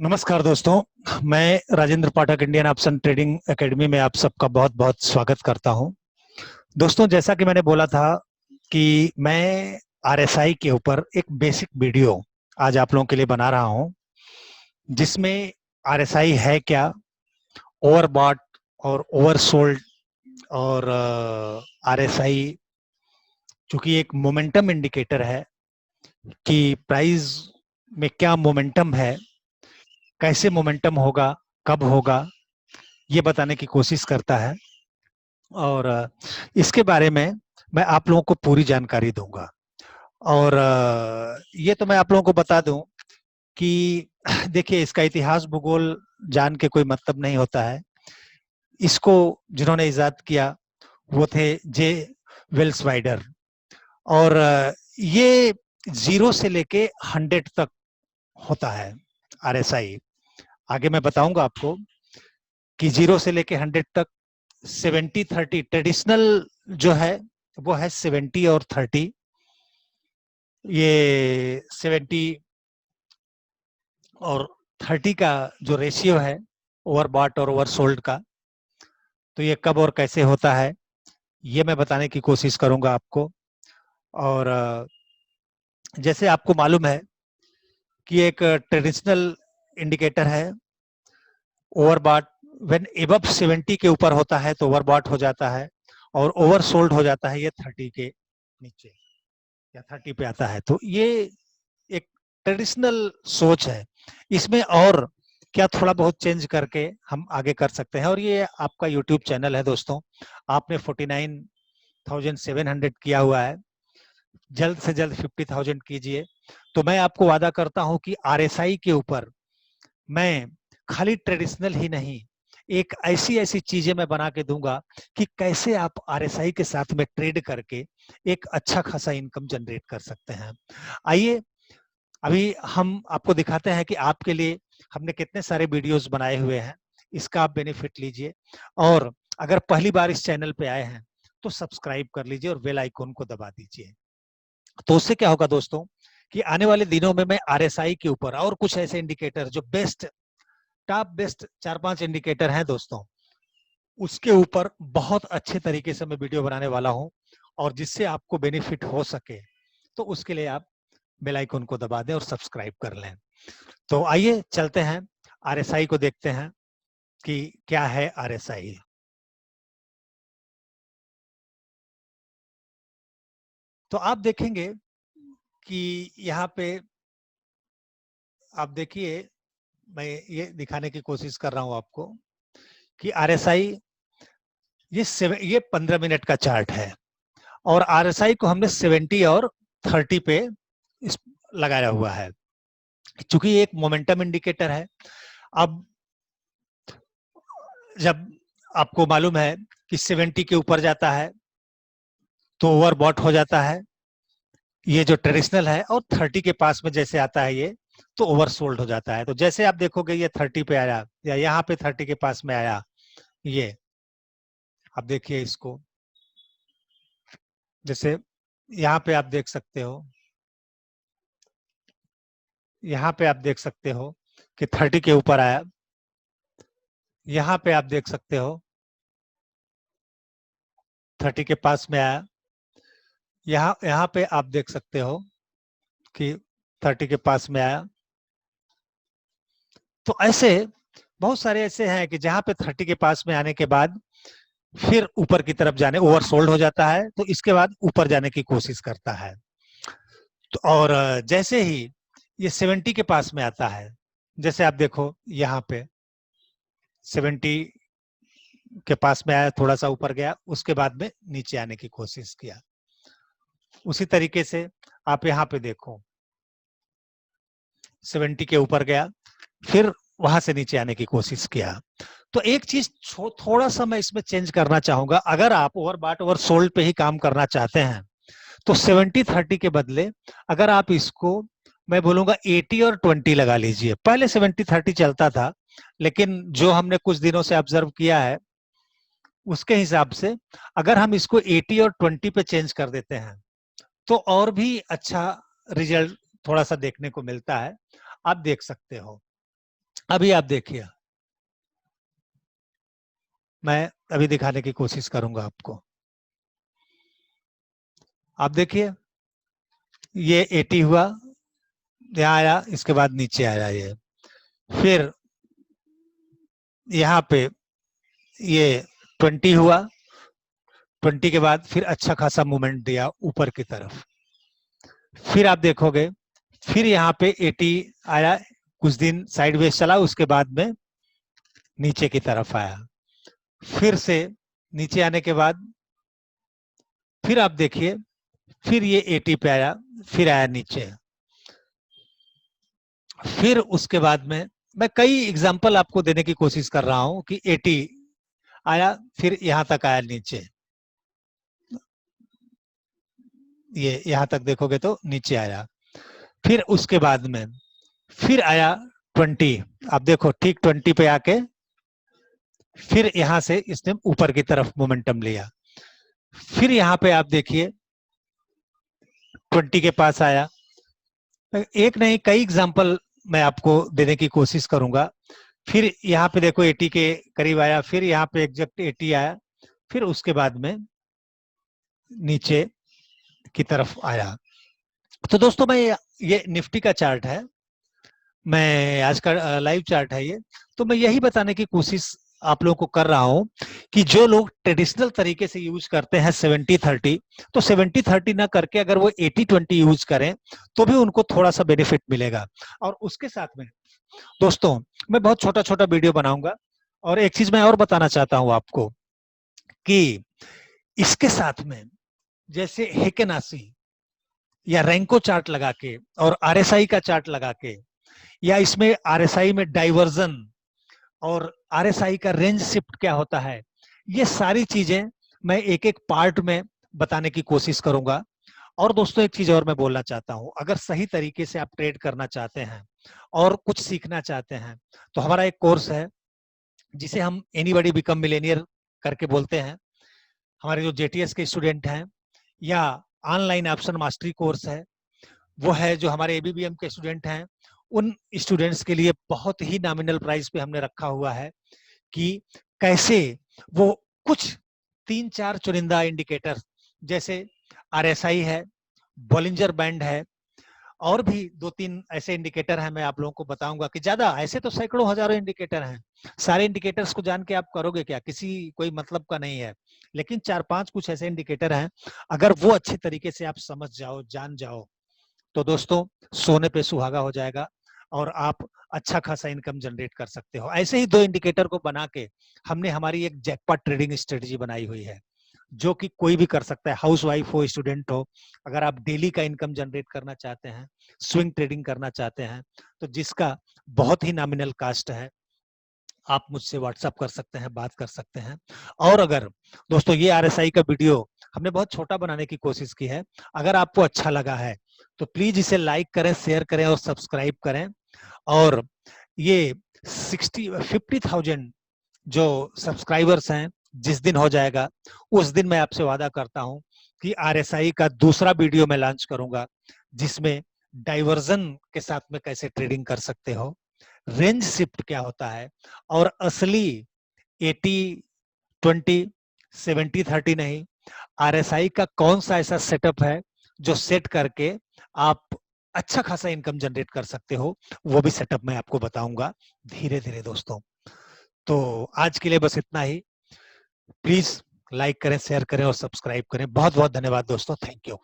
नमस्कार दोस्तों। मैं राजेंद्र पाठक इंडियन ऑप्शन ट्रेडिंग एकेडमी में आप सबका बहुत बहुत स्वागत करता हूं। दोस्तों, जैसा कि मैंने बोला था कि मैं आरएसआई के ऊपर एक बेसिक वीडियो आज आप लोगों के लिए बना रहा हूं, जिसमें आरएसआई है क्या, ओवरबॉट और ओवरसोल्ड, और आरएसआई चूंकि एक मोमेंटम इंडिकेटर है कि प्राइस में क्या मोमेंटम है, कैसे मोमेंटम होगा, कब होगा, ये बताने की कोशिश करता है। और इसके बारे में मैं आप लोगों को पूरी जानकारी दूंगा। और ये तो मैं आप लोगों को बता दूं कि देखिए, इसका इतिहास भूगोल जान के कोई मतलब नहीं होता है। इसको जिन्होंने इजाद किया वो थे जे वेल्स वाइडर। और ये 0 से लेके 100 तक होता है आरएसआई। आगे मैं बताऊंगा आपको कि 0 से लेके 100 तक 70-30 ट्रेडिशनल जो है वो है 70 और 30। ये 70 और 30 का जो रेशियो है ओवरबॉट और ओवरसोल्ड का, तो ये कब और कैसे होता है ये मैं बताने की कोशिश करूंगा आपको। और जैसे आपको मालूम है कि एक ट्रेडिशनल इंडिकेटर है ओवरबॉट, व्हेन एबव 70 के ऊपर होता है तो ओवरबॉट हो जाता है, और ओवरसोल्ड हो जाता है ये 30 के नीचे या 30 पे आता है। तो ये एक ट्रेडिशनल सोच है। इसमें और क्या थोड़ा बहुत चेंज करके हम आगे कर सकते हैं। और ये आपका यूट्यूब चैनल है दोस्तों, आपने 49,700 किया हुआ है, जल्द से जल्द 50,000 कीजिए। तो मैं आपको वादा करता हूं कि आरएसआई के ऊपर मैं खाली ट्रेडिशनल ही नहीं, एक ऐसी ऐसी चीजें मैं बना के दूंगा कि कैसे आप आरएसआई के साथ में ट्रेड करके एक अच्छा खासा इनकम जनरेट कर सकते हैं। आइए अभी हम आपको दिखाते हैं कि आपके लिए हमने कितने सारे वीडियोस बनाए हुए हैं। इसका आप बेनिफिट लीजिए। और अगर पहली बार इस चैनल पे आए हैं तो सब्सक्राइब कर लीजिए और बेल आइकन को दबा दीजिए। तो उससे क्या होगा दोस्तों कि आने वाले दिनों में मैं आरएसआई के ऊपर और कुछ ऐसे इंडिकेटर जो बेस्ट, टॉप बेस्ट 4-5 इंडिकेटर हैं दोस्तों, उसके ऊपर बहुत अच्छे तरीके से मैं वीडियो बनाने वाला हूं। और जिससे आपको बेनिफिट हो सके तो उसके लिए आप बेल आइकन को दबा दें और सब्सक्राइब कर लें। तो आइए चलते हैं, आरएसआई को देखते हैं कि क्या है आरएसआई। तो आप देखेंगे कि यहाँ पे आप देखिए, मैं ये दिखाने की कोशिश कर रहा हूं आपको कि आरएसआई ये 15 मिनट का चार्ट है। और आरएसआई को हमने 70 और 30 पे लगाया हुआ है, क्योंकि एक मोमेंटम इंडिकेटर है। अब जब आपको मालूम है कि 70 के ऊपर जाता है तो ओवरबॉट हो जाता है, ये जो ट्रेडिशनल है, और 30 के पास में जैसे आता है ये तो ओवरसोल्ड हो जाता है। तो जैसे आप देखोगे ये 30 पे आया या यहाँ पे 30 के पास में आया, ये आप देखिए इसको, जैसे यहाँ पे आप देख सकते हो, यहाँ पे आप देख सकते हो कि 30 के ऊपर आया। यहाँ पे आप देख सकते हो 30 के पास में आया। यहाँ यहाँ पे आप देख सकते हो कि 30 के पास में आया। तो ऐसे बहुत सारे ऐसे हैं कि जहां पे 30 के पास में आने के बाद फिर ऊपर की तरफ जाने, ओवरसोल्ड हो जाता है तो इसके बाद ऊपर जाने की कोशिश करता है। तो और जैसे ही ये 70 के पास में आता है, जैसे आप देखो यहाँ पे 70 के पास में आया, थोड़ा सा ऊपर गया, उसके बाद में नीचे आने की कोशिश किया। उसी तरीके से आप यहाँ पे देखो 70 के ऊपर गया, फिर वहां से नीचे आने की कोशिश किया। तो एक चीज थोड़ा सा मैं इसमें चेंज करना चाहूंगा। अगर आप ओवरबॉट ओवर सोल्ड पे ही काम करना चाहते हैं तो 70-30 के बदले अगर आप इसको, मैं बोलूंगा 80 और 20 लगा लीजिए। पहले 70-30 चलता था, लेकिन जो हमने कुछ दिनों से ऑब्जर्व किया है उसके हिसाब से अगर हम इसको 80 और 20 पे चेंज कर देते हैं तो और भी अच्छा रिजल्ट थोड़ा सा देखने को मिलता है। आप देख सकते हो अभी आप देखिए, मैं अभी दिखाने की कोशिश करूंगा आपको। आप देखिए, ये 80 हुआ, यहाँ आया, इसके बाद नीचे आया ये, फिर यहाँ पे ये 20 हुआ, 20 के बाद फिर अच्छा खासा मूवमेंट दिया ऊपर की तरफ। फिर आप देखोगे, फिर यहाँ पे 80 आया, कुछ दिन साइडवेज चला, उसके बाद में नीचे की तरफ आया। फिर से नीचे आने के बाद फिर आप देखिए, फिर ये 80 पे आया, फिर आया नीचे। फिर उसके बाद में मैं कई एग्जांपल आपको देने की कोशिश कर रहा हूं कि 80 आया, फिर यहां तक आया नीचे, ये यहां तक देखोगे तो नीचे आया। फिर उसके बाद में फिर आया 20, आप देखो ठीक 20 पे आके फिर यहां से इसने ऊपर की तरफ मोमेंटम लिया। फिर यहां पे आप देखिए 20 के पास आया। एक नहीं, कई एग्जांपल मैं आपको देने की कोशिश करूंगा। फिर यहाँ पे देखो 80 के करीब आया, फिर यहाँ पे एग्जैक्ट 80 आया, फिर उसके बाद में नीचे की तरफ आया। तो दोस्तों, मैं ये निफ्टी का चार्ट है, मैं आज का लाइव चार्ट है ये। तो मैं यही बताने की कोशिश आप लोगों को कर रहा हूं कि जो लोग ट्रेडिशनल तरीके से यूज करते हैं 70-30, तो 70-30 ना करके अगर वो 80-20 यूज करें तो भी उनको थोड़ा सा बेनिफिट मिलेगा। और उसके साथ में दोस्तों, मैं बहुत छोटा छोटा वीडियो बनाऊंगा। और एक चीज मैं और बताना चाहता हूं आपको कि इसके साथ में जैसे हेकेनासी या रैंको चार्ट लगा के और आरएसआई का चार्ट लगा के, या इसमें आरएसआई में डाइवर्जन और आरएसआई का रेंज शिफ्ट क्या होता है, ये सारी चीजें मैं एक एक पार्ट में बताने की कोशिश करूंगा। और दोस्तों, एक चीज और मैं बोलना चाहता हूं, अगर सही तरीके से आप ट्रेड करना चाहते हैं और कुछ सीखना चाहते हैं, तो हमारा एक कोर्स है जिसे हम एनीबॉडी बिकम मिलेनियर करके बोलते हैं। हमारे जो जेटीएस के स्टूडेंट हैं, या ऑनलाइन ऑप्शन मास्टरी कोर्स है, वो है जो हमारे एबीबीएम के स्टूडेंट हैं, उन स्टूडेंट्स के लिए बहुत ही नॉमिनल प्राइस पे हमने रखा हुआ है कि कैसे वो कुछ 3-4 चुनिंदा इंडिकेटर, जैसे आरएसआई है, बॉलिंजर बैंड है, और भी 2-3 ऐसे इंडिकेटर हैं, मैं आप लोगों को बताऊंगा कि ज्यादा ऐसे तो सैकड़ों हजारों इंडिकेटर हैं। सारे इंडिकेटर्स को जान के आप करोगे क्या, किसी कोई मतलब का नहीं है। लेकिन 4-5 कुछ ऐसे इंडिकेटर हैं, अगर वो अच्छे तरीके से आप समझ जाओ, जान जाओ, तो दोस्तों सोने पे सुहागा हो जाएगा और आप अच्छा खासा इनकम जनरेट कर सकते हो। ऐसे ही 2 इंडिकेटर को बना के हमने हमारी एक जैकपॉट ट्रेडिंग स्ट्रेटजी बनाई हुई है, जो कि कोई भी कर सकता है, हाउस वाइफ हो, स्टूडेंट हो। अगर आप डेली का इनकम जनरेट करना चाहते हैं, स्विंग ट्रेडिंग करना चाहते हैं, तो जिसका बहुत ही नॉमिनल कास्ट है, आप मुझसे व्हाट्सएप कर सकते हैं, बात कर सकते हैं। और अगर दोस्तों, ये आरएसआई का वीडियो हमने बहुत छोटा बनाने की कोशिश की है, अगर आपको अच्छा लगा है तो प्लीज इसे लाइक करें, शेयर करें और सब्सक्राइब करें। और ये 50,000 जो सब्सक्राइबर्स हैं, जिस दिन हो जाएगा उस दिन मैं आपसे वादा करता हूं कि आरएसआई का दूसरा वीडियो मैं लॉन्च करूंगा, जिसमें डाइवर्जन के साथ में कैसे ट्रेडिंग कर सकते हो, रेंज शिफ्ट क्या होता है, और असली 80-20, 70-30 नहीं, आरएसआई का कौन सा ऐसा सेटअप है जो सेट करके आप अच्छा खासा इनकम जनरेट कर सकते हो, वो भी सेटअप मैं आपको बताऊंगा धीरे धीरे दोस्तों। तो आज के लिए बस इतना ही। प्लीज लाइक करें, शेयर करें और सब्सक्राइब करें। बहुत बहुत धन्यवाद दोस्तों, थैंक यू।